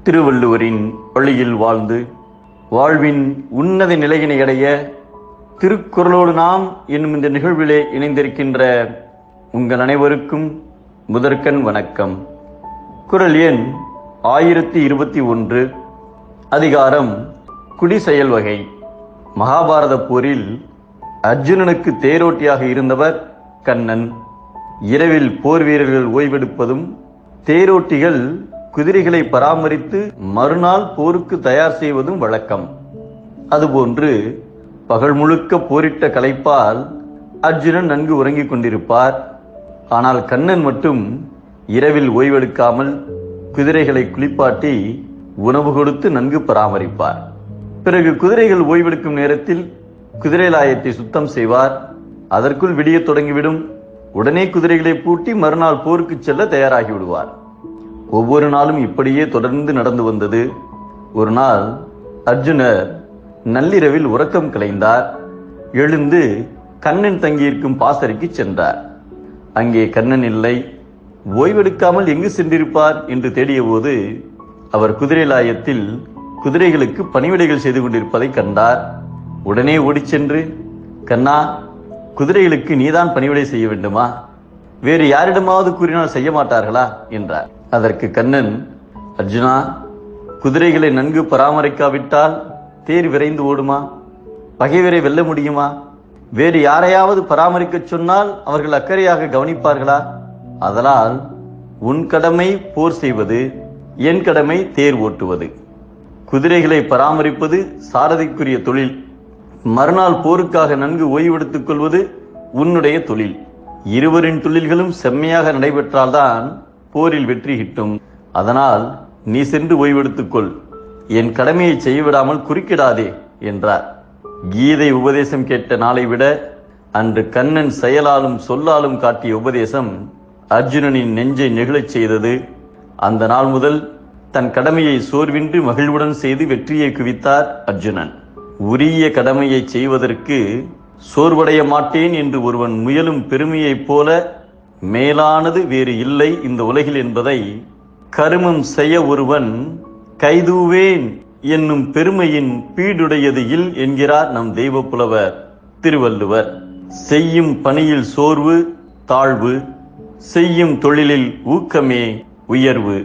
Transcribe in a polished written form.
திருவள்ளுவரின் வழியில் வாழ்ந்து வாழ்வின் உன்னத நிலையினை அடைய திருக்குறளோடு நாம் என்னும் இந்த நிகழ்விலே இணைந்திருக்கின்ற உங்கள் அனைவருக்கும் முதற்கண் வணக்கம். குறள் எண் 1021, அதிகாரம் குடி செயல் வகை. மகாபாரத போரில் அர்ஜுனனுக்கு தேரோட்டியாக இருந்தவர் கண்ணன். இரவில் போர் வீரர்கள் ஓய்வெடுப்பதும் தேரோட்டிகள் குதிரைகளை பராமரித்து மறுநாள் போருக்கு தயார் செய்வதும் வழக்கம். அதுபோன்று பகல் முழுக்க போரிட்ட களைப்பால் அர்ஜுனன் நன்கு உறங்கிக் கொண்டிருப்பார். ஆனால் கண்ணன் மட்டும் இரவில் ஓய்வெடுக்காமல் குதிரைகளை குளிப்பாட்டி உணவு கொடுத்து நன்கு பராமரிப்பார். பிறகு குதிரைகள் ஓய்வெடுக்கும் நேரத்தில் குதிரை லாயத்தை சுத்தம் செய்வார். அதற்குள் விடிய தொடங்கிவிடும். உடனே குதிரைகளை பூட்டி மறுநாள் போருக்கு செல்ல தயாராகி விடுவார். ஒவ்வொரு நாளும் இப்படியே தொடர்ந்து நடந்து வந்தது. ஒரு நாள் அர்ஜுனர் நள்ளிரவில் உறக்கம் கலைந்தார். எழுந்து கண்ணன் தங்கியிருக்கும் பாசறைக்கு சென்றார். அங்கே கண்ணன் இல்லை. ஓய்வெடுக்காமல் எங்கு சென்றிருப்பார் என்று தேடிய போது அவர் குதிரை லாயத்தில் குதிரைகளுக்கு பணிவிடைகள் செய்து கொண்டிருப்பதை கண்டார். உடனே ஓடிச் சென்று, கண்ணா, குதிரைகளுக்கு நீதான் பணிவிடை செய்ய வேண்டுமா? வேறு யாரிடமாவது கூறினால் செய்ய மாட்டார்களா என்றார். அதற்கு கண்ணன், அர்ஜுனா, குதிரைகளை நன்கு பராமரிக்காவிட்டால் தேர் விரைந்து ஓடுமா? பகைவரை வெல்ல முடியுமா? வேறு யாரையாவது பராமரிக்க சொன்னால் அவர்கள் அக்கறையாக கவனிப்பார்களா? அதனால் உன் கடமை போர் செய்வது, என் கடமை தேர் ஓட்டுவது. குதிரைகளை பராமரிப்பது சாரதிக்குரிய தொழில். மறுநாள் போருக்காக நன்கு ஓய்வெடுத்துக் கொள்வது உன்னுடைய தொழில். இருவரின் தொழில்களும் செம்மையாக நடைபெற்றால்தான் போரில் வெற்றி கிட்டும். அதனால் நீ சென்று ஓய்வெடுத்துக்கொள். என் கடமையை செய்யவிடாமல் குறுக்கிடாதே என்றார். கீதை உபதேசம் கேட்ட நாளை விட அன்று கண்ணன் செயலாலும் சொல்லாலும் காட்டிய உபதேசம் அர்ஜுனனின் நெஞ்சை நெகிழச் செய்தது. அந்த நாள் முதல் தன் கடமையை சோர்வின்றி மகிழ்வுடன் செய்து வெற்றியை குவித்தார் அர்ஜுனன். உரிய கடமையை செய்வதற்கு சோர்வடைய மாட்டேன் என்று ஒருவன் முயலும் பெருமையைப் போல மேலானது வேறு இல்லை இந்த உலகில் என்பதை கருமம் செய்ய ஒருவன் கைதூவேன் என்னும் பெருமையின் பீடுடையது இல் என்கிறார் நம் தெய்வ புலவர் திருவள்ளுவர். செய்யும் பணியில் சோர்வு தாழ்வு, செய்யும் தொழிலில் ஊக்கமே உயர்வு.